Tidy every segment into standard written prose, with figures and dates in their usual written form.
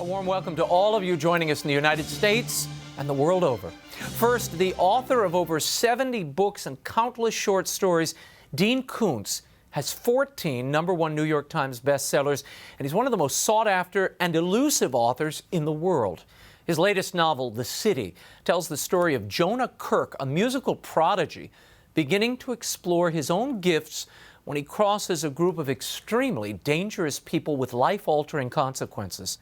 A warm welcome to all of you joining us in the United States and the world over. First, the author of over 70 books and countless short stories, Dean Koontz, has 14 #1 New York Times bestsellers, and he's one of the most sought-after and elusive authors in the world. His latest novel, The City, tells the story of Jonah Kirk, a musical prodigy, beginning to explore his own gifts when he crosses a group of extremely dangerous people with life-altering consequences.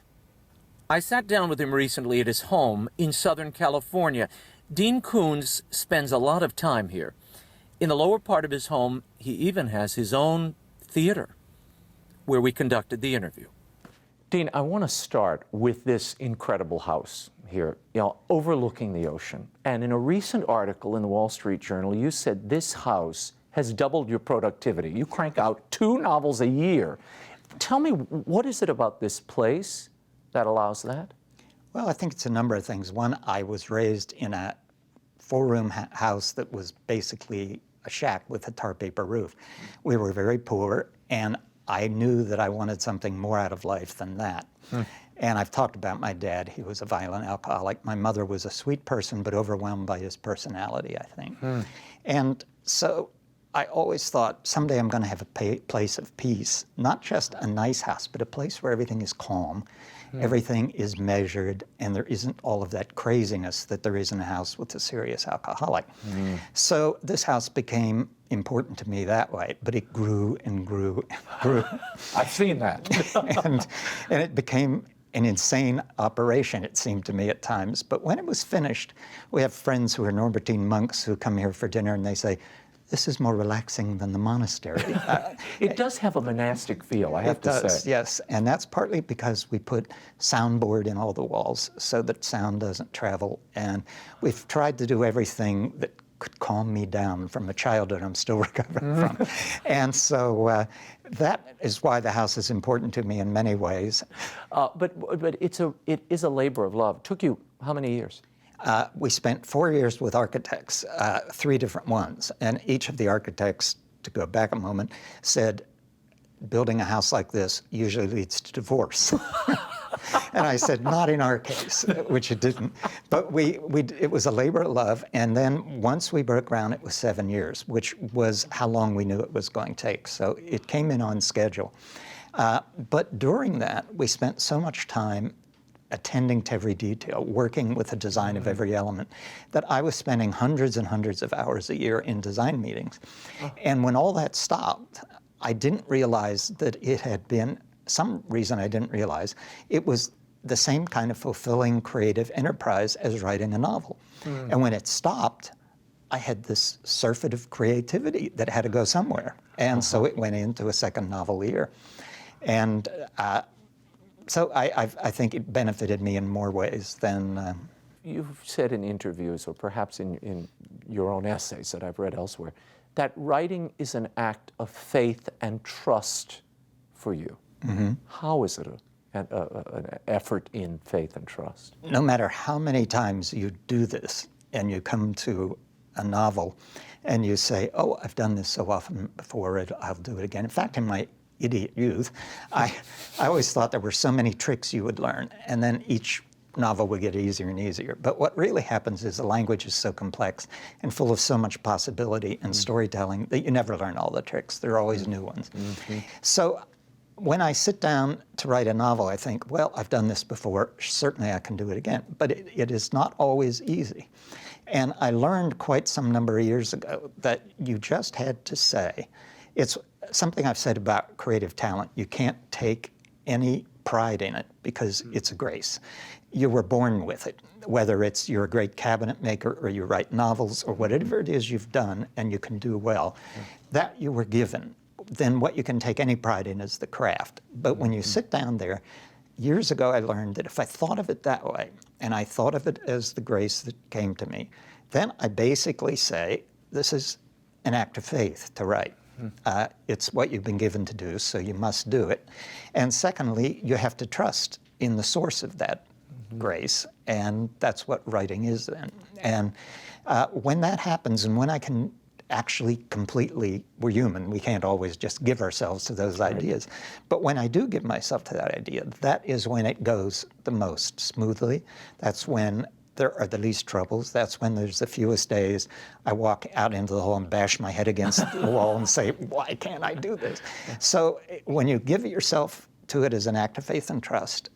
I sat down with him recently at his home in Southern California. Dean Koontz spends a lot of time here. In the lower part of his home, he even has his own theater where we conducted the interview. Dean, I want to start with this incredible house here, overlooking the ocean. And in a recent article in the Wall Street Journal, you said this house has doubled your productivity. You crank out 2 novels a year. Tell me, what is it about this place that allows that? Well, I think it's a number of things. One, I was raised in a 4-room house that was basically a shack with a tar paper roof. We were very poor, and I knew that I wanted something more out of life than that. And I've talked about my dad. He was a violent alcoholic. My mother was a sweet person, but overwhelmed by his personality, I think. And so I always thought, someday I'm going to have a place of peace, not just a nice house, but a place where everything is calm, everything is measured, and there isn't all of that craziness that there is in a house with a serious alcoholic. So this house became important to me that way, but it grew and grew and grew. I've seen that. and it became an insane operation, it seemed to me at times. But when it was finished, we have friends who are Norbertine monks who come here for dinner, and they say, this is more relaxing than the monastery. It does have a monastic feel, I have to say. It does, yes. And that's partly because we put soundboard in all the walls so that sound doesn't travel. And we've tried to do everything that could calm me down from a childhood I'm still recovering from. And so that is why the house is important to me in many ways. But it is a labor of love. It took you how many years? We spent 4 years with architects, 3 different ones, and each of the architects, to go back a moment, said, building a house like this usually leads to divorce. And I said, not in our case, which it didn't. But it was a labor of love, and then once we broke ground, it was 7 years, which was how long we knew it was going to take. So it came in on schedule. But during that, we spent so much time attending to every detail, working with the design of every element, that I was spending hundreds and hundreds of hours a year in design meetings. And when all that stopped, I didn't realize that it had been, some reason I didn't realize, it was the same kind of fulfilling creative enterprise as writing a novel. And when it stopped, I had this surfeit of creativity that had to go somewhere. And so it went into a second novel a year. And so I think it benefited me in more ways than... You've said in interviews, or perhaps in your own essays that I've read elsewhere, that writing is an act of faith and trust for you. How is it an effort in faith and trust? No matter how many times you do this, and you come to a novel, and you say, oh, I've done this so often before, I'll do it again. In fact, in my idiot youth, I always thought there were so many tricks you would learn, and then each novel would get easier and easier. But what really happens is the language is so complex and full of so much possibility and storytelling that you never learn all the tricks. There are always new ones. So when I sit down to write a novel, I think, well, I've done this before, certainly I can do it again. But it is not always easy. And I learned quite some number of years ago that you just had to say, it's something I've said about creative talent. You can't take any pride in it because it's a grace. You were born with it, whether it's you're a great cabinet maker or you write novels or whatever it is you've done and you can do well, that you were given. Then what you can take any pride in is the craft. But when you sit down there, years ago I learned that if I thought of it that way, and I thought of it as the grace that came to me, then I basically say, this is an act of faith to write. It's what you've been given to do, so you must do it. And secondly, you have to trust in the source of that grace, and that's what writing is then. And when that happens, and when I can actually completely, we're human. We can't always just give ourselves to those ideas. But when I do give myself to that idea, that is when it goes the most smoothly. That's when there are the least troubles. That's when there's the fewest days I walk out into the hall and bash my head against the wall and say, why can't I do this? So when you give yourself to it as an act of faith and trust,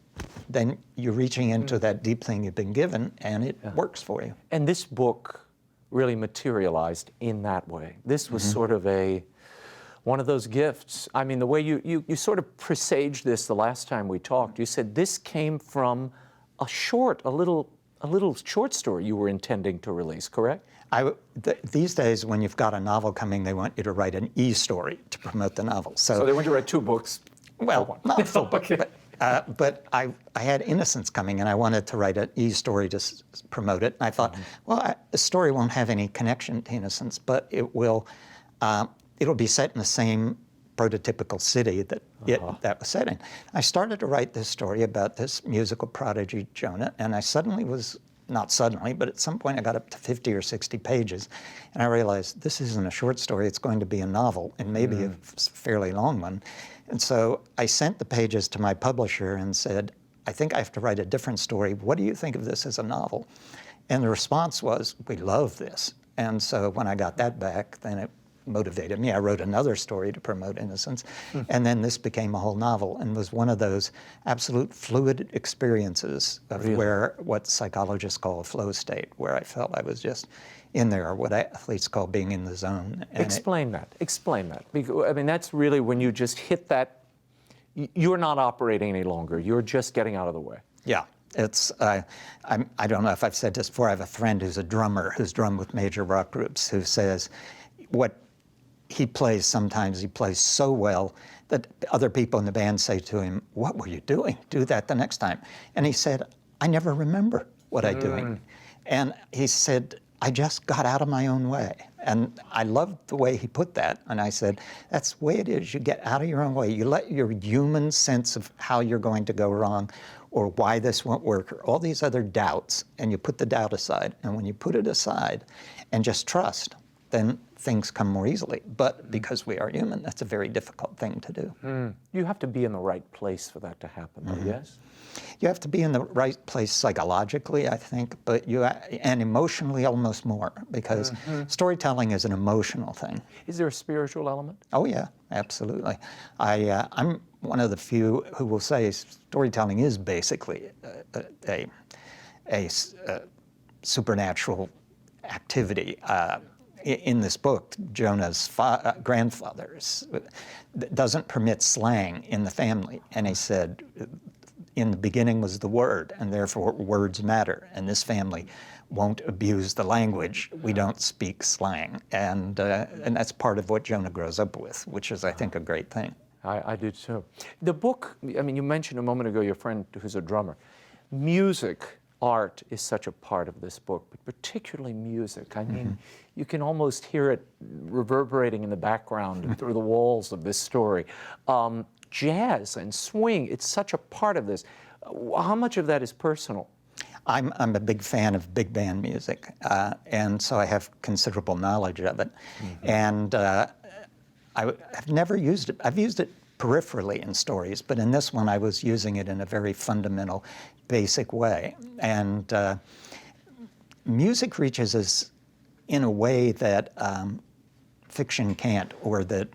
then you're reaching into that deep thing you've been given, and it works for you. And this book really materialized in that way. This was sort of one of those gifts. I mean, the way you sort of presaged this the last time we talked, you said this came from a little short story you were intending to release, correct? These days, when you've got a novel coming, they want you to write an e-story to promote the novel. So they want you to write 2 books? Well, not a full book, but I had Innocence coming, and I wanted to write an e-story to promote it. And I thought, well, the story won't have any connection to Innocence, but it'll be set in the same prototypical city that was set in. I started to write this story about this musical prodigy, Jonah, and I suddenly was, not suddenly, but at some point I got up to 50 or 60 pages, and I realized this isn't a short story, it's going to be a novel, and maybe a fairly long one. And so I sent the pages to my publisher and said, I think I have to write a different story. What do you think of this as a novel? And the response was, we love this. And so when I got that back, then it motivated me. I wrote another story to promote Innocence, and then this became a whole novel and was one of those absolute fluid experiences of what psychologists call a flow state, where I felt I was just in there, or what athletes call being in the zone. And Explain that. Because, I mean, that's really when you just hit that, you're not operating any longer. You're just getting out of the way. Yeah. It's, I don't know if I've said this before, I have a friend who's a drummer who's drummed with major rock groups who says what he plays sometimes, he plays so well that other people in the band say to him, what were you doing? Do that the next time. And he said, I never remember what I'm doing. And he said, I just got out of my own way. And I loved the way he put that. And I said, that's the way it is. You get out of your own way. You let your human sense of how you're going to go wrong or why this won't work or all these other doubts, and you put the doubt aside. And when you put it aside and just trust, then things come more easily. But because we are human, that's a very difficult thing to do. You have to be in the right place for that to happen, though, yes? You have to be in the right place psychologically, I think, and emotionally almost more, because storytelling is an emotional thing. Is there a spiritual element? Oh yeah, absolutely. I'm one of the few who will say storytelling is basically a supernatural activity. In this book, Jonah's grandfather doesn't permit slang in the family, and he said, in the beginning was the Word, and therefore words matter. And this family won't abuse the language. We don't speak slang. And that's part of what Jonah grows up with, which is, I think, a great thing. I do too. The book, I mean, you mentioned a moment ago your friend who's a drummer. Music, art is such a part of this book, but particularly music. I mean, you can almost hear it reverberating in the background and through the walls of this story. Jazz and swing, it's such a part of this. How much of that is personal? I'm a big fan of big band music, and so I have considerable knowledge of it. And I've never used it. I've used it peripherally in stories, but in this one I was using it in a very fundamental, basic way. And music reaches us in a way that fiction can't, or that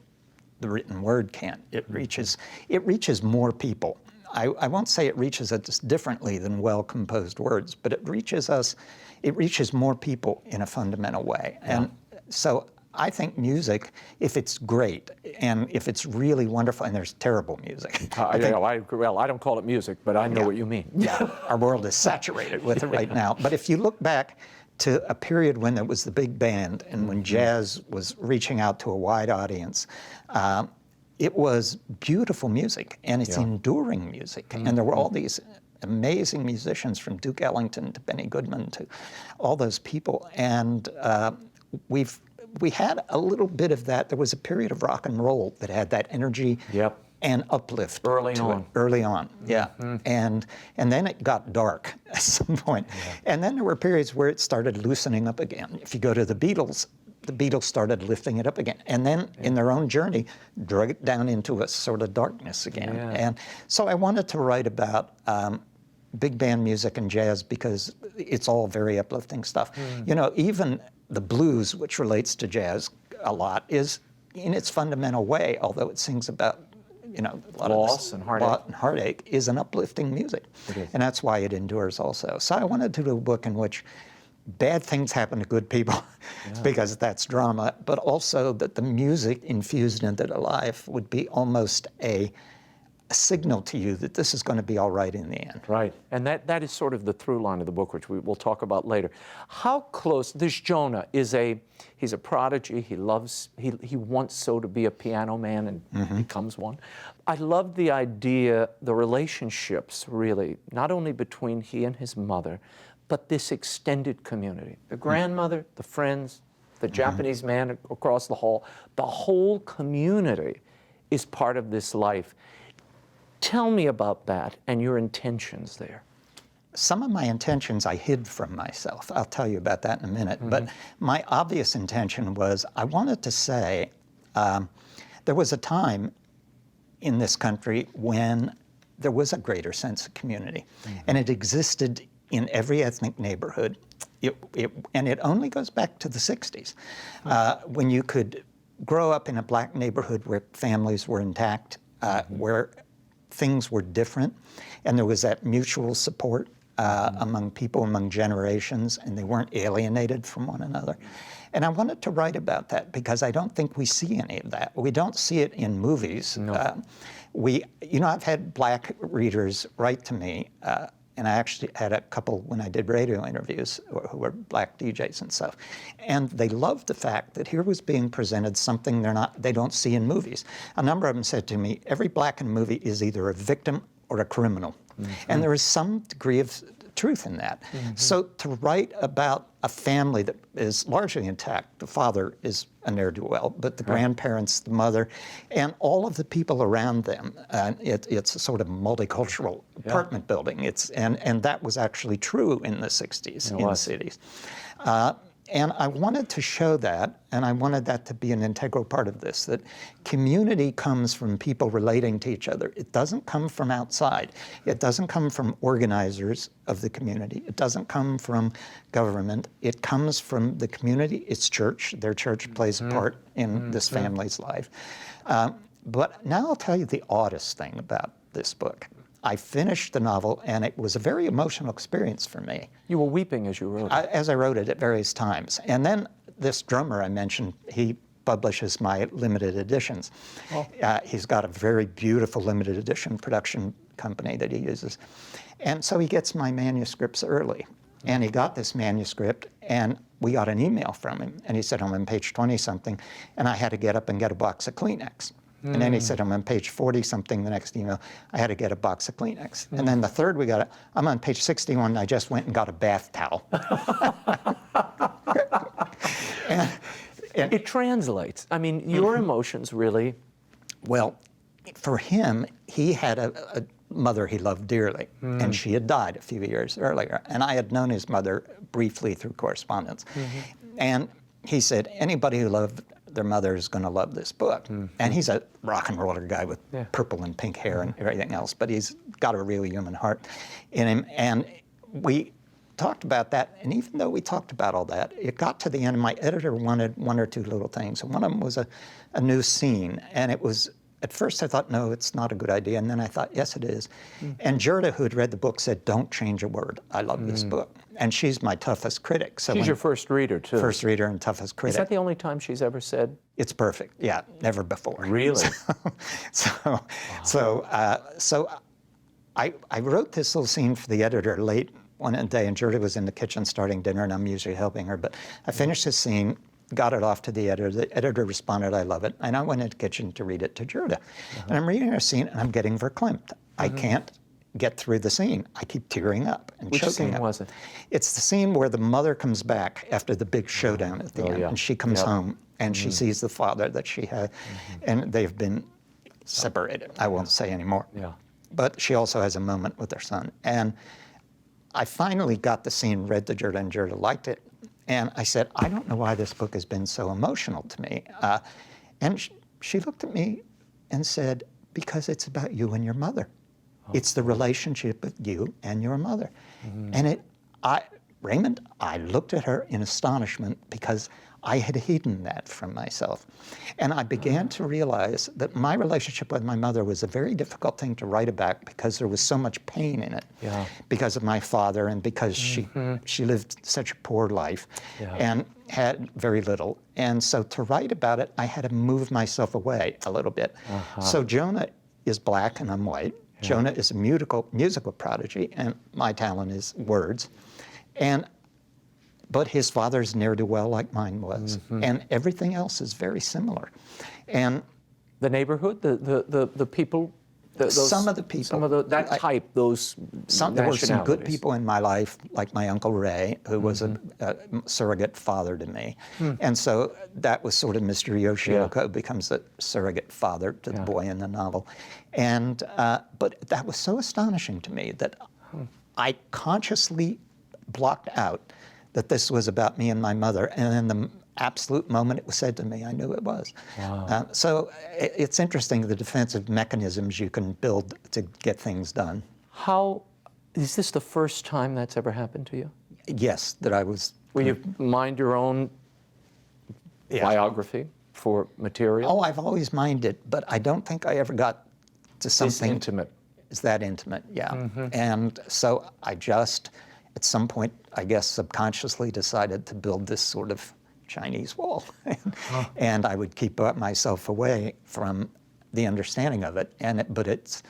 the written word can't. It reaches more people. I won't say it reaches us differently than well-composed words, but it reaches more people in a fundamental way. Yeah. And so I think music, if it's great and if it's really wonderful, and there's terrible music. I don't call it music, but I know what you mean. Yeah, our world is saturated with it right now. But if you look back to a period when there was the big band and when jazz was reaching out to a wide audience, it was beautiful music, and it's enduring music. And there were all these amazing musicians, from Duke Ellington to Benny Goodman to all those people. And we had a little bit of that. There was a period of rock and roll that had that energy and uplift early on. Yeah. And then it got dark at some point. And then there were periods where it started loosening up again. If you go to the Beatles, the Beatles started lifting it up again. And then in their own journey, drug it down into a sort of darkness again. Yeah. And so I wanted to write about big band music and jazz because it's all very uplifting stuff. You know, even the blues, which relates to jazz a lot, is in its fundamental way, although it sings about, you know, a lot loss of and heartache. and heartache, is an uplifting music. And that's why it endures also. So I wanted to do a book in which bad things happen to good people because that's drama, but also that the music infused into the life would be almost a signal to you that this is going to be all right in the end. Right, and that is sort of the through line of the book, which we will talk about later. How close, this Jonah he's a prodigy, he wants so to be a piano man and becomes one. I love the idea, the relationships really, not only between he and his mother, but this extended community. The grandmother, the friends, the Japanese man across the hall, the whole community is part of this life. Tell me about that and your intentions there. Some of my intentions I hid from myself. I'll tell you about that in a minute. But my obvious intention was I wanted to say there was a time in this country when there was a greater sense of community. And it existed in every ethnic neighborhood. And it only goes back to the 60s, when you could grow up in a black neighborhood where families were intact, where things were different, and there was that mutual support among people, among generations, and they weren't alienated from one another. And I wanted to write about that because I don't think we see any of that. We don't see it in movies. No. You know, I've had black readers write to me, and I actually had a couple when I did radio interviews who were black DJs and stuff. And they loved the fact that here was being presented something they don't see in movies. A number of them said to me, every black in a movie is either a victim or a criminal. And there is some degree of truth in that. So to write about a family that is largely intact, the father is a ne'er-do-well, but the grandparents, the mother, and all of the people around them, it's a sort of multicultural apartment building. And that was actually true in the 60s in cities. And I wanted to show that, and I wanted that to be an integral part of this, that community comes from people relating to each other. It doesn't come from outside. It doesn't come from organizers of the community. It doesn't come from government. It comes from the community, its church. Their church plays a part in this family's life. But now I'll tell you the oddest thing about this book. I finished the novel, and it was a very emotional experience for me. You were weeping as you wrote it. As I wrote it at various times. And then this drummer I mentioned, he publishes my limited editions. He's got a very beautiful limited edition production company that he uses. And so he gets my manuscripts early. And he got this manuscript, and we got an email from him. And he said, I'm on page 20-something, and I had to get up and get a box of Kleenex. And then he said, I'm on page 40-something, the next email, I had to get a box of Kleenex. And then the third we got, I'm on page 61, I just went and got a bath towel. and it translates. I mean, your emotions really. Well, for him, he had a mother he loved dearly, and she had died a few years earlier. And I had known his mother briefly through correspondence. And he said, anybody who loved their mother is going to love this book. And he's a rock and roller guy with purple and pink hair and everything else, but he's got a real human heart in him. And we talked about that, and even though we talked about all that, it got to the end, and my editor wanted one or two little things. And one of them was a new scene, and it was, at first I thought, no, it's not a good idea, and then I thought, yes, it is. And Gerda, who had read the book, said, don't change a word. I love this book. And she's my toughest critic. So she's your first reader, too. First reader and toughest critic. Is that the only time she's ever said? It's perfect. Yeah, never before. Really? So I wrote this little scene for the editor late one day, and Gerda was in the kitchen starting dinner, and I'm usually helping her. But I finished this scene, got it off to the editor. The editor responded, I love it. And I went into the kitchen to read it to Gerda. And I'm reading her scene, and I'm getting verklempt. I can't get through the scene. I keep tearing up and Which choking scene up. was it? It's the scene where the mother comes back after the big showdown at the end, and she comes home, and she sees the father that she had, and they've been separated. I won't say anymore. But she also has a moment with her son. And I finally got the scene read to Gerda, and Gerda liked it. And I said, I don't know why this book has been so emotional to me. And she looked at me and said, because it's about you and your mother. It's the relationship of you and your mother. And Raymond, I looked at her in astonishment because I had hidden that from myself. And I began to realize that my relationship with my mother was a very difficult thing to write about because there was so much pain in it. Yeah. Because of my father and because she lived such a poor life and had very little. And so to write about it, I had to move myself away a little bit. So Jonah is black and I'm white. Jonah is a musical prodigy, and my talent is words. But his father's ne'er-do-well like mine was, and everything else is very similar. And the neighborhood, the people, some of the people, that type, those there were some good nationalities. people in my life, like my Uncle Ray, who was a surrogate father to me. And so that was sort of Mr. Yoshioka becomes a surrogate father to the boy in the novel. And but that was so astonishing to me that I consciously blocked out that this was about me and my mother. And in the absolute moment it was said to me, I knew it was. Wow. So it's interesting the defensive mechanisms you can build to get things done. Is this the first time that's ever happened to you? Yes, that I was. Will you mind your own biography for material? Oh, I've always minded, but I don't think I ever got to something. It's intimate. It's that intimate, yeah. And so I just, at some point, I guess subconsciously decided to build this sort of Chinese wall. And I would keep myself away from the understanding of it. But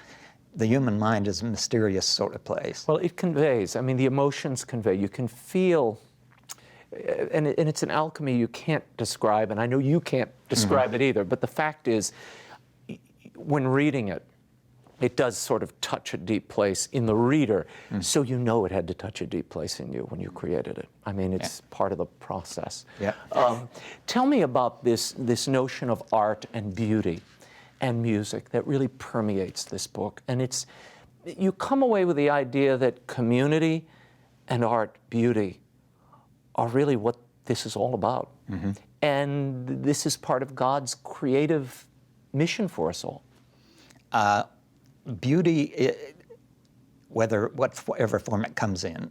the human mind is a mysterious sort of place. Well, it conveys. I mean, the emotions convey. You can feel, and it's an alchemy you can't describe, and I know you can't describe it either, but the fact is, when reading it, it does sort of touch a deep place in the reader, so you know it had to touch a deep place in you when you created it. I mean, it's part of the process. Yeah. Tell me about this notion of art and beauty and music that really permeates this book. And you come away with the idea that community and art, beauty, are really what this is all about. And this is part of God's creative mission for us all. Beauty, whatever form it comes in,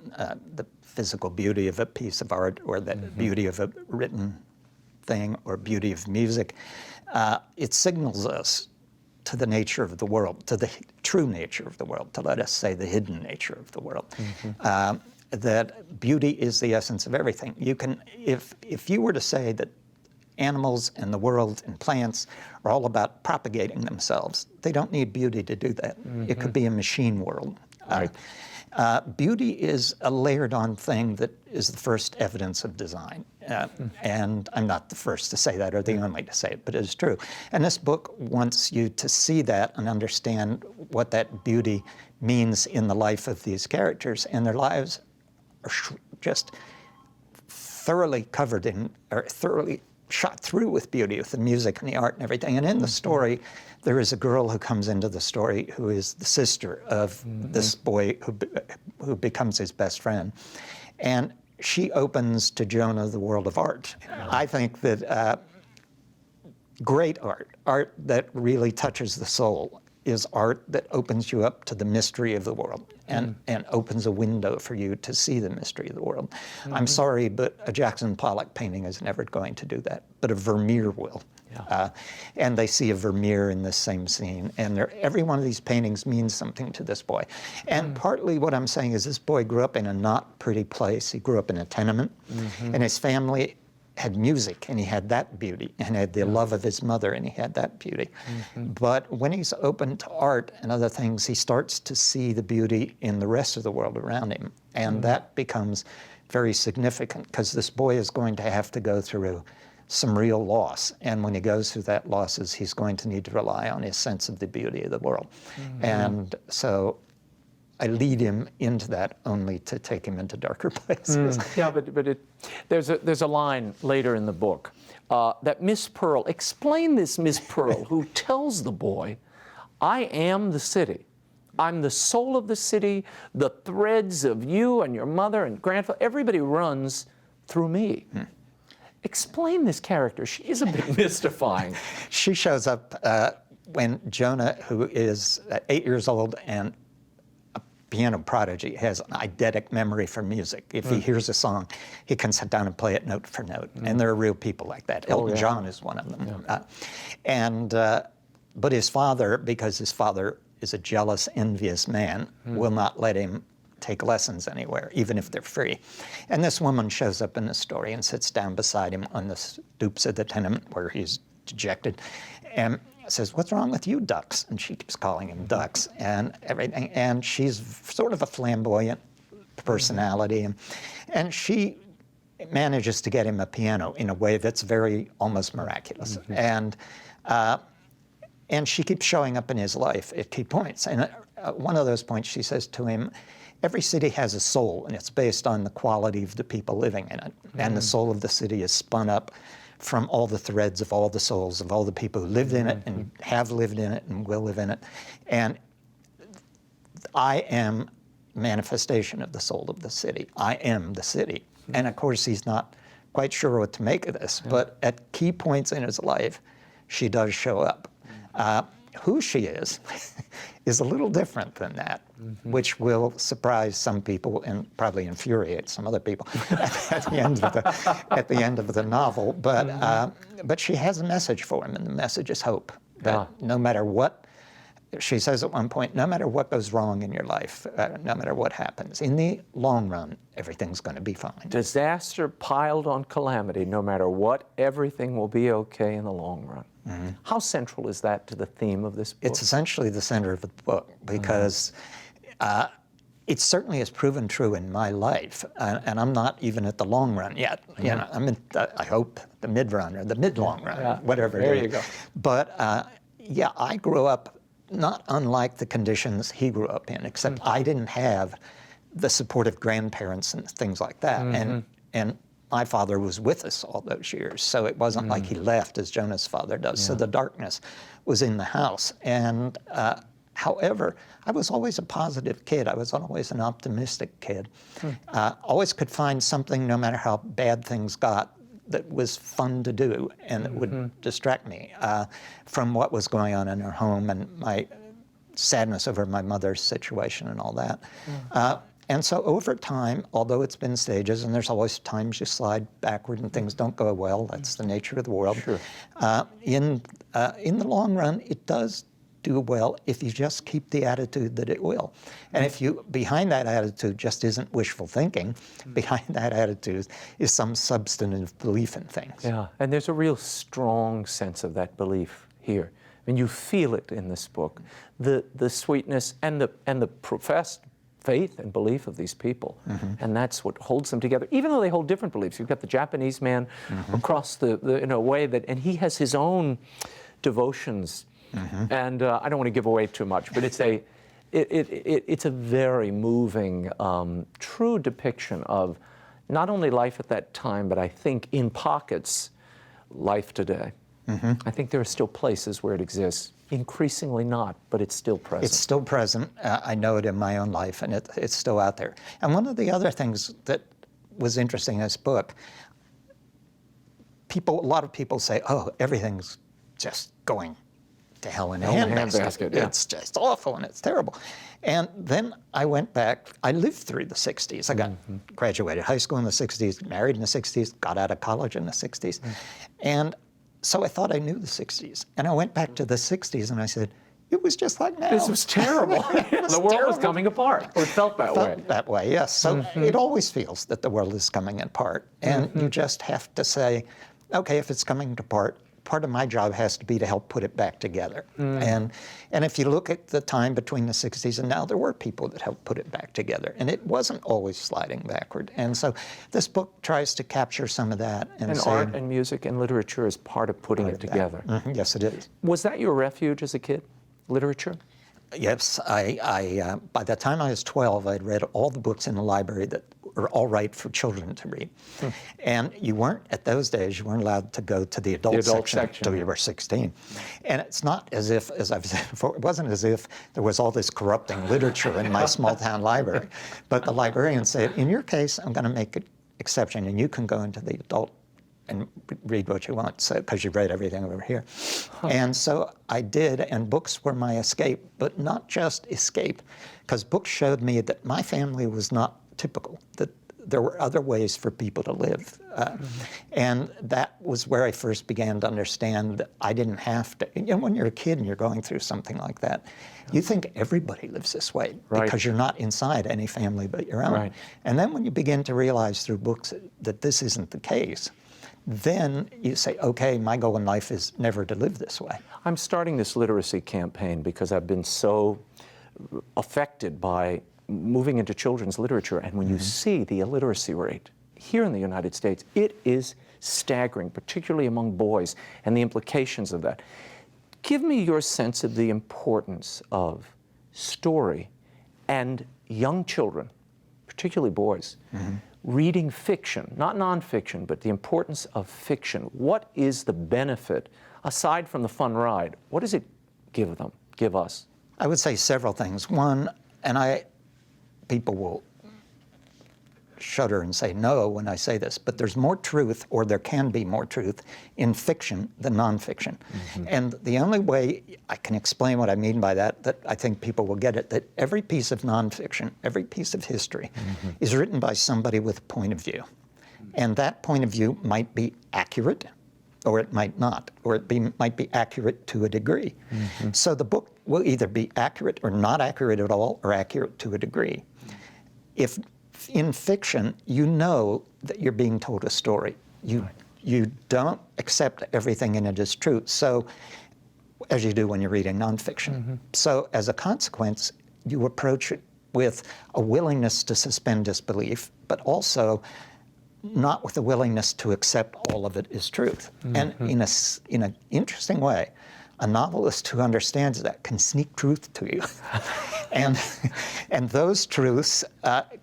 the physical beauty of a piece of art or the beauty of a written thing or beauty of music, it signals us to the nature of the world, to the true nature of the world, to let us say the hidden nature of the world. That beauty is the essence of everything. You can, if you were to say that animals and the world and plants are all about propagating themselves, they don't need beauty to do that. It could be a machine world. Right. Beauty is a layered on thing that is the first evidence of design. And I'm not the first to say that or the only to say it, but it is true. And this book wants you to see that and understand what that beauty means in the life of these characters. And their lives are just thoroughly covered in, or thoroughly shot through with beauty, with the music and the art and everything. And in the story, there is a girl who comes into the story who is the sister of this boy who becomes his best friend. And she opens to Jonah the world of art. I think that great art that really touches the soul, is art that opens you up to the mystery of the world and opens a window for you to see the mystery of the world. I'm sorry, but a Jackson Pollock painting is never going to do that, but a Vermeer will. And they see a Vermeer in this same scene. And every one of these paintings means something to this boy. And partly what I'm saying is this boy grew up in a not pretty place. He grew up in a tenement, and his family had music, and he had that beauty, and had the love of his mother, and he had that beauty. But when he's open to art and other things, he starts to see the beauty in the rest of the world around him. And that becomes very significant, because this boy is going to have to go through some real loss. And when he goes through that losses, he's going to need to rely on his sense of the beauty of the world. And so I lead him into that only to take him into darker places. Yeah, but there's a line later in the book that Miss Pearl, explain this Miss Pearl, who tells the boy, I am the city. I'm the soul of the city. The threads of you and your mother and grandfather, everybody runs through me. Explain this character. She is a bit mystifying. She shows up when Jonah, who is 8 years old and a piano prodigy, has an eidetic memory for music. If he hears a song, he can sit down and play it note for note. And there are real people like that. Elton John is one of them. But his father, because his father is a jealous, envious man, will not let him take lessons anywhere, even if they're free. And this woman shows up in the story and sits down beside him on the stoops of the tenement where he's dejected and says, "What's wrong with you ducks?" And she keeps calling him ducks and everything. And she's sort of a flamboyant personality. And she manages to get him a piano in a way that's very almost miraculous. And she keeps showing up in his life at key points. And one of those points she says to him, every city has a soul, and it's based on the quality of the people living in it. And the soul of the city is spun up from all the threads of all the souls of all the people who lived in it and have lived in it and will live in it. And I am manifestation of the soul of the city. I am the city. And of course, he's not quite sure what to make of this, but at key points in his life, she does show up. Who she is a little different than that, which will surprise some people and probably infuriate some other people at the end of the novel. But she has a message for him, and the message is hope. That no matter what, she says at one point, no matter what goes wrong in your life, no matter what happens, in the long run, everything's going to be fine. Disaster piled on calamity, no matter what, everything will be okay in the long run. How central is that to the theme of this book? It's essentially the center of the book because it certainly has proven true in my life, and I'm not even at the long run yet. You know, I'm in, I hope, the mid-run or the mid-long run, whatever it is. There you go. But yeah, I grew up not unlike the conditions he grew up in, except I didn't have the supportive grandparents and things like that. And my father was with us all those years, so it wasn't like he left as Jonah's father does. So the darkness was in the house. And however, I was always a positive kid. I was always an optimistic kid. Always could find something, no matter how bad things got, that was fun to do and that would distract me from what was going on in our home and my sadness over my mother's situation and all that. And so over time, although it's been stages, and there's always times you slide backward and things don't go well, that's the nature of the world. In the long run, it does do well if you just keep the attitude that it will. And if you, behind that attitude just isn't wishful thinking, behind that attitude is some substantive belief in things. Yeah, and there's a real strong sense of that belief here. I mean, you feel it in this book, the sweetness and the professed faith and belief of these people. And that's what holds them together, even though they hold different beliefs. You've got the Japanese man across the in a way that, and he has his own devotions. And I don't want to give away too much, but it's a very moving, true depiction of not only life at that time, but I think in pockets, life today. I think there are still places where it exists. Increasingly not, but it's still present. It's still present. I know it in my own life, and it's still out there. And one of the other things that was interesting in this book, a lot of people say, oh, everything's just going to hell in a handbasket. It's just awful and it's terrible. And then I went back. I lived through the 60s. I graduated high school in the 60s, married in the 60s, got out of college in the 60s. And so I thought I knew the 60s. And I went back to the 60s and I said, it was just like now. This was terrible. The world was coming apart, or it felt that way. That way, yes. So it always feels that the world is coming apart. And you just have to say, okay, if it's coming apart, part of my job has to be to help put it back together. And if you look at the time between the 60s and now, there were people that helped put it back together. And it wasn't always sliding backward. And so this book tries to capture some of that. And say, art and music and literature is part of putting it together. Yes, it is. Was that your refuge as a kid, literature? Yes. By the time I was 12, I'd read all the books in the library that were all right for children to read. And you weren't, at those days, you weren't allowed to go to the adult section until you were 16. And it's not as if, as I've said before, it wasn't as if there was all this corrupting literature in my small town library. But the librarian said, in your case, I'm going to make it exception, and you can go into the adult and read what you want, because you've read everything over here. And so I did, and books were my escape, but not just escape, because books showed me that my family was not typical, that there were other ways for people to live. And that was where I first began to understand that I didn't have to, when you're a kid and you're going through something like that, you think everybody lives this way, because you're not inside any family but your own. And then when you begin to realize through books that this isn't the case, then you say, okay, my goal in life is never to live this way. I'm starting this literacy campaign because I've been so affected by moving into children's literature, and when you see the illiteracy rate here in the United States, it is staggering, particularly among boys, and the implications of that. Give me your sense of the importance of story and young children, particularly boys, reading fiction, not nonfiction, but the importance of fiction. What is the benefit, aside from the fun ride? What does it give them, give us? I would say several things. One, and people will shudder and say no when I say this, but there's more truth, or there can be more truth, in fiction than nonfiction. And the only way I can explain what I mean by that I think people will get it, that every piece of nonfiction, every piece of history is written by somebody with a point of view. And that point of view might be accurate, or it might not, or it might be accurate to a degree. So the book will either be accurate or not accurate at all, or accurate to a degree. If in fiction, you know that you're being told a story. You don't accept everything in it as truth, so, as you do when you're reading nonfiction. So as a consequence, you approach it with a willingness to suspend disbelief, but also not with a willingness to accept all of it as truth. And in an interesting way, a novelist who understands that can sneak truth to you. and those truths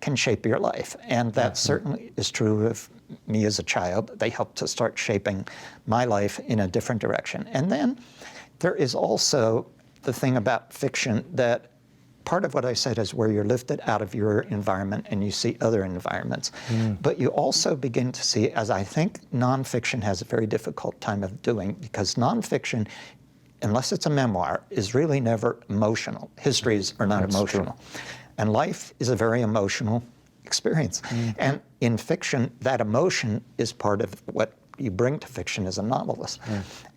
can shape your life. And that certainly is true of me as a child. They helped to start shaping my life in a different direction. And then there is also the thing about fiction that part of what I said is where you're lifted out of your environment and you see other environments. But you also begin to see, as I think nonfiction has a very difficult time of doing, because nonfiction, unless it's a memoir, is really never emotional. Histories are not emotional. And life is a very emotional experience. And in fiction, that emotion is part of what you bring to fiction as a novelist.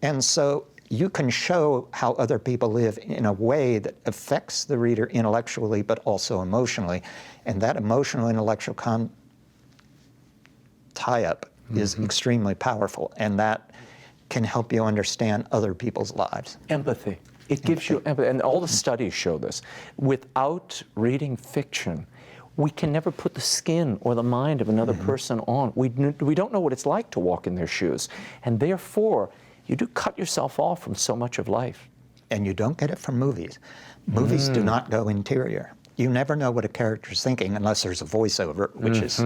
And so you can show how other people live in a way that affects the reader intellectually, but also emotionally. And that emotional intellectual tie-up is extremely powerful. And that can help you understand other people's lives. Empathy. It gives you empathy, and all the studies show this. Without reading fiction, we can never put the skin or the mind of another person on. We don't know what it's like to walk in their shoes. And therefore, you do cut yourself off from so much of life. And you don't get it from movies. Movies do not go interior. You never know what a character's thinking unless there's a voiceover, which is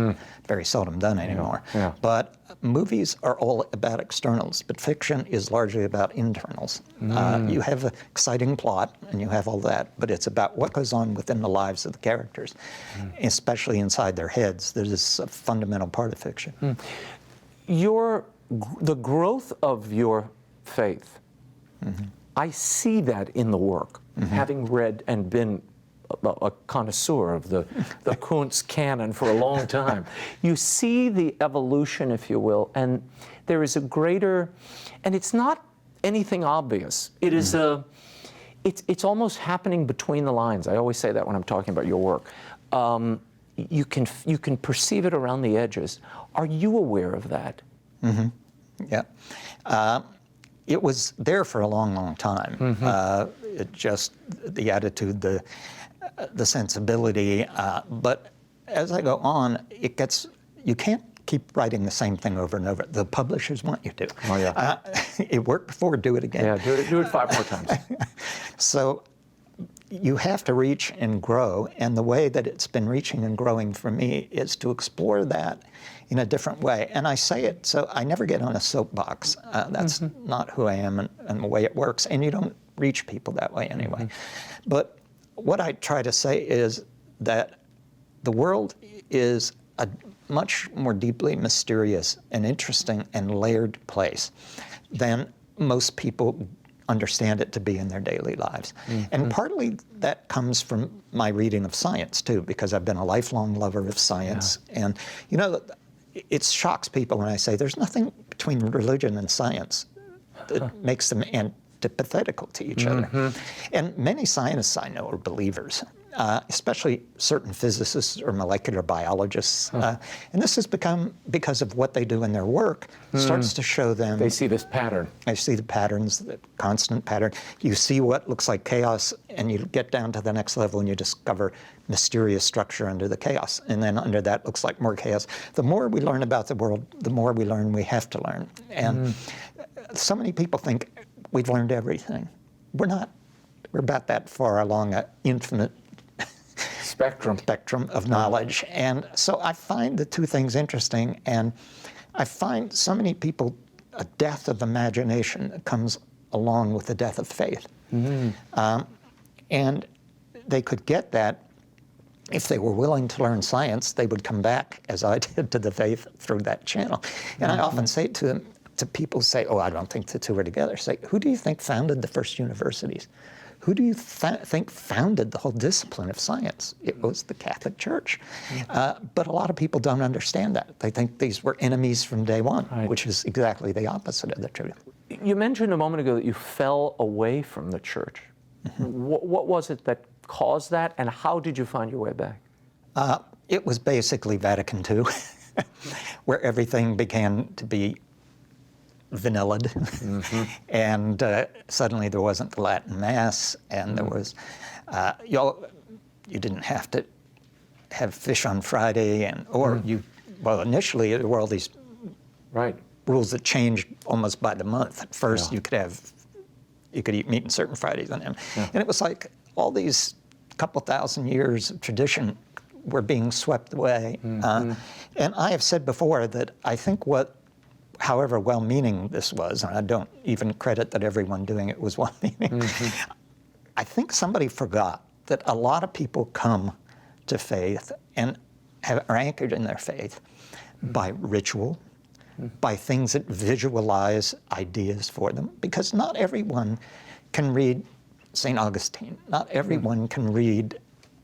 very seldom done anymore. But movies are all about externals, but fiction is largely about internals. You have an exciting plot, and you have all that, but it's about what goes on within the lives of the characters, especially inside their heads. That is a fundamental part of fiction. The growth of your faith, I see that in the work, having read and been a connoisseur of the Koontz canon for a long time. You see the evolution, if you will, and there is a greater, and it's not anything obvious. It is it's almost happening between the lines. I always say that when I'm talking about your work. You can perceive it around the edges. Are you aware of that? Yeah. It was there for a long, long time. It just, the attitude, the sensibility, but as I go on, it gets, you can't keep writing the same thing over and over. The publishers want you to. Oh, yeah. It worked before, do it again. Yeah, do it 5 more times. So you have to reach and grow, and the way that it's been reaching and growing for me is to explore that in a different way. And I say it, so I never get on a soapbox. That's not who I am and the way it works, and you don't reach people that way anyway. But what I try to say is that the world is a much more deeply mysterious and interesting and layered place than most people understand it to be in their daily lives. And partly that comes from my reading of science, too, because I've been a lifelong lover of science. And, you know, it shocks people when I say there's nothing between religion and science that makes them antithetical to each other. And many scientists I know are believers, especially certain physicists or molecular biologists. And this has become, because of what they do in their work, starts to show them. They see this pattern. They see the patterns, the constant pattern. You see what looks like chaos, and you get down to the next level and you discover mysterious structure under the chaos. And then under that looks like more chaos. The more we learn about the world, the more we learn we have to learn. And so many people think we've learned everything. We're not. We're about that far along an infinite spectrum of knowledge. And so I find the two things interesting, and I find so many people, a death of imagination that comes along with the death of faith. And they could get that if they were willing to learn science. They would come back, as I did, to the faith through that channel. And I often say to them, to people say, oh, I don't think the two are together. Say, who do you think founded the first universities? Who do you think founded the whole discipline of science? It was the Catholic Church. But a lot of people don't understand that. They think these were enemies from day one, which is exactly the opposite of the truth. You mentioned a moment ago that you fell away from the church. What was it that caused that, and how did you find your way back? It was basically Vatican II, where everything began to be vanillaed, and suddenly there wasn't the Latin Mass, and there was, you didn't have to have fish on Friday, and well, initially there were all these rules that changed almost by the month. At first, you could eat meat on certain Fridays, and it was like all these couple thousand years of tradition were being swept away. And I have said before that I think however well-meaning this was, and I don't even credit that everyone doing it was well-meaning, I think somebody forgot that a lot of people come to faith and are anchored in their faith by ritual, by things that visualize ideas for them, because not everyone can read St. Augustine. Not everyone can read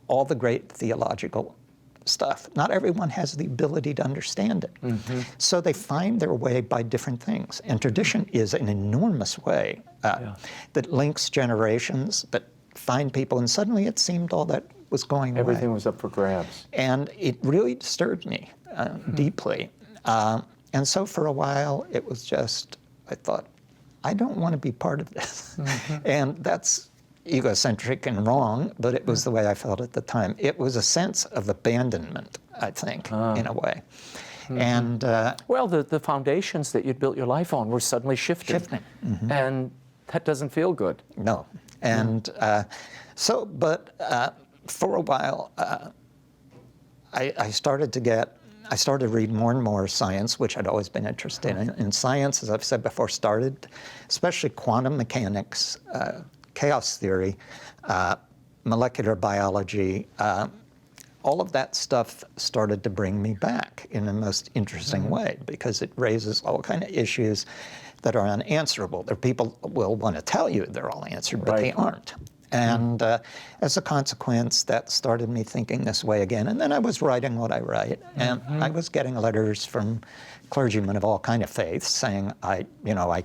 all the great theological stuff. Not everyone has the ability to understand it. So they find their way by different things. And tradition is an enormous way that links generations, that find people, and suddenly it seemed all that was going away. Everything was up for grabs. And it really disturbed me deeply. And so for a while, it was just, I thought, I don't want to be part of this. And that's egocentric and wrong, but it was the way I felt at the time. It was a sense of abandonment, I think, in a way. And well, the foundations that you'd built your life on were suddenly shifting. And that doesn't feel good. No. And but for a while, I started to read more and more science, which I'd always been interested in. And science, as I've said before, started, especially quantum mechanics, chaos theory, molecular biology, all of that stuff started to bring me back in the most interesting way, because it raises all kind of issues that are unanswerable. There people will want to tell you they're all answered, but they aren't. And as a consequence, that started me thinking this way again. And then I was writing what I write, and I was getting letters from clergymen of all kind of faiths saying, I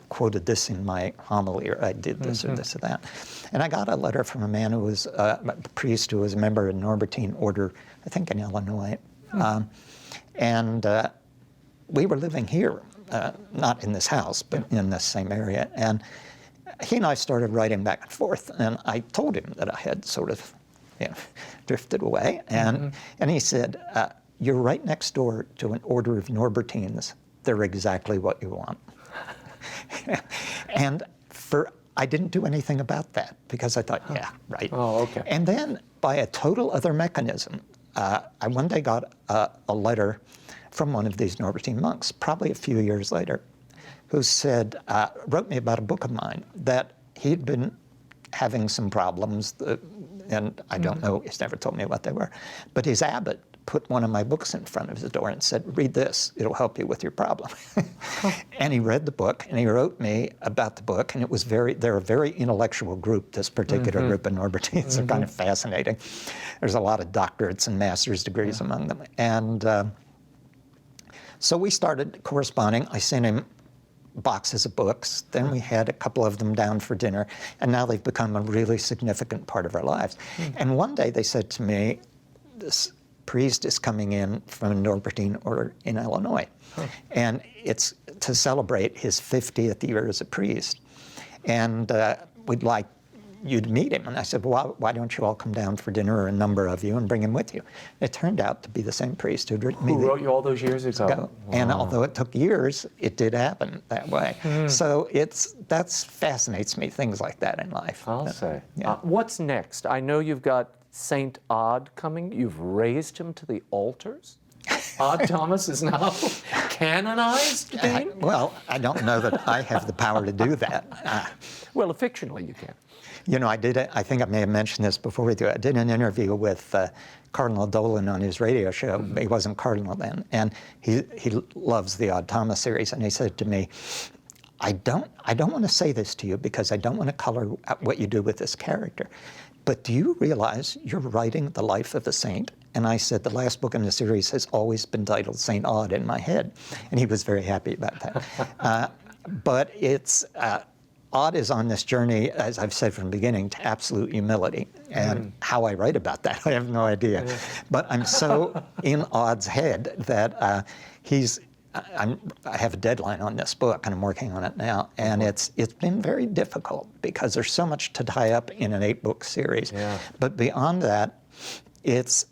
quoted this in my homily, or I did this or this or that. And I got a letter from a man who was a priest who was a member of the Norbertine order, I think in Illinois. And we were living here, not in this house, but in this same area. And he and I started writing back and forth, and I told him that I had sort of drifted away. And he said, you're right next door to an order of Norbertines. They're exactly what you want. And I didn't do anything about that, because I thought, yeah, right. Oh, okay. And then by a total other mechanism, I one day got a letter from one of these Norbertine monks, probably a few years later, who said, wrote me about a book of mine that he'd been having some problems, and I don't know, he's never told me what they were, but his abbot put one of my books in front of his door and said, read this, it'll help you with your problem. And he read the book, and he wrote me about the book, and it was they're a very intellectual group, this particular group of Norbertines. They're kind of fascinating. There's a lot of doctorates and master's degrees among them. And so we started corresponding. I sent him boxes of books. Then we had a couple of them down for dinner, and now they've become a really significant part of our lives. And one day they said to me, this priest is coming in from a Norbertine order in Illinois, and it's to celebrate his 50th year as a priest. And we'd like you to meet him. And I said, well, why don't you all come down for dinner, or a number of you, and bring him with you? It turned out to be the same priest who'd written me. Who wrote you all those years ago? Wow. And although it took years, it did happen that way. So that fascinates me, things like that in life. I'll say. Yeah. What's next? I know you've got Saint Odd coming. You've raised him to the altars. Odd Thomas is now canonized, Dean? Well, I don't know that I have the power to do that. Well, fictionally you can. You know, I think I may have mentioned this before we do. I did an interview with Cardinal Dolan on his radio show. He wasn't cardinal then, and he loves the Odd Thomas series. And he said to me, I don't want to say this to you because I don't want to color what you do with this character, but do you realize you're writing the life of a saint? And I said, the last book in the series has always been titled Saint Odd in my head. And he was very happy about that. But it's, Odd is on this journey, as I've said from the beginning, to absolute humility. And how I write about that, I have no idea. But I'm so in Odd's head that I have a deadline on this book, and I'm working on it now. And it's been very difficult because there's so much to tie up in an 8-book series. Yeah. But beyond that, it's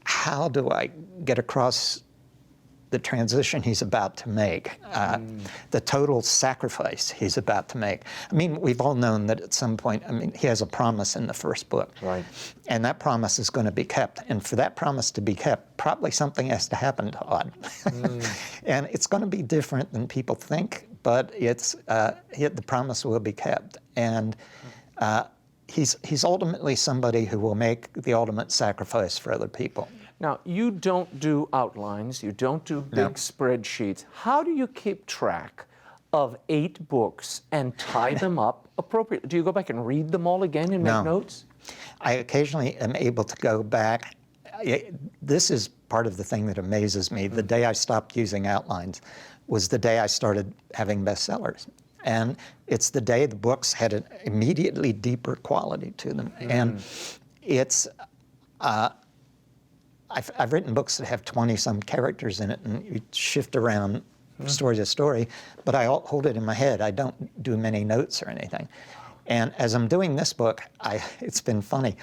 how do I get across the transition he's about to make, the total sacrifice he's about to make. I mean, we've all known that at some point, I mean, he has a promise in the first book. Right. And that promise is going to be kept. And for that promise to be kept, probably something has to happen to Odd. And it's going to be different than people think, but the promise will be kept. And he's ultimately somebody who will make the ultimate sacrifice for other people. Now, you don't do outlines, you don't do big spreadsheets. How do you keep track of 8 books and tie them up appropriately? Do you go back and read them all again and make notes? I occasionally am able to go back. This is part of the thing that amazes me. The day I stopped using outlines was the day I started having bestsellers. And it's the day the books had an immediately deeper quality to them. And it's, I've written books that have 20-some characters in it, and you shift around story to story, but I hold it in my head. I don't do many notes or anything. And as I'm doing this book, it's been funny.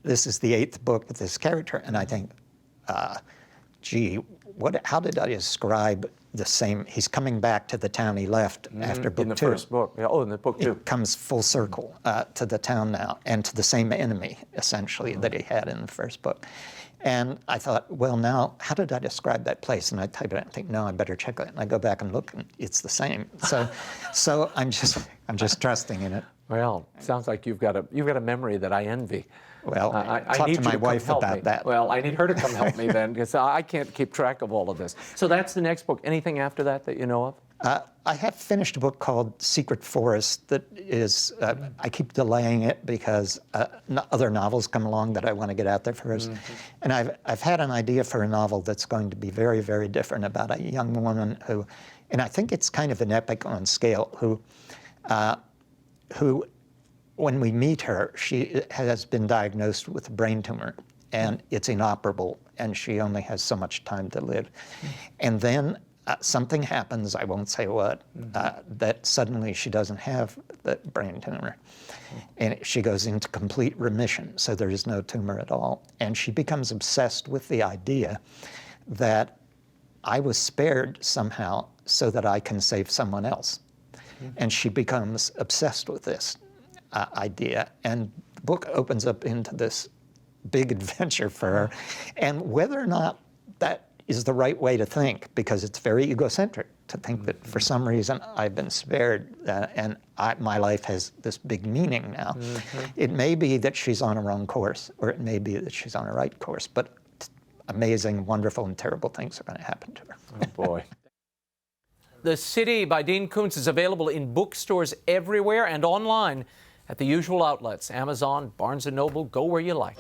This is the 8th book with this character, and I think, gee, how did I describe the same? He's coming back to the town he left after book 2. In the first book. Yeah. Oh, in the book 2. It comes full circle to the town now, and to the same enemy, essentially, that he had in the first book. And I thought, well, now, how did I describe that place? And I type it out and think, no, I better check that. And I go back and look, and it's the same. So I'm just trusting in it. Well, sounds like you've got a memory that I envy. Well, I talk need to you my come wife help about me. that. Well, I need her to come help me then, because I can't keep track of all of this. So that's the next book. Anything after that you know of? I have finished a book called Secret Forest that is, I keep delaying it because other novels come along that I want to get out there first. And I've had an idea for a novel that's going to be very, very different, about a young woman who, and I think it's kind of an epic on scale, who when we meet her, she has been diagnosed with a brain tumor, and it's inoperable, and she only has so much time to live. And then something happens, I won't say what, that suddenly she doesn't have the brain tumor. And she goes into complete remission, so there is no tumor at all. And she becomes obsessed with the idea that I was spared somehow so that I can save someone else. And she becomes obsessed with this idea. And the book opens up into this big adventure for her. And whether or not that is the right way to think, because it's very egocentric to think that for some reason I've been spared and my life has this big meaning now. It may be that she's on a wrong course, or it may be that she's on a right course, but amazing, wonderful, and terrible things are going to happen to her. Oh, boy. The City by Dean Koontz is available in bookstores everywhere and online at the usual outlets: Amazon, Barnes & Noble. Go where you like.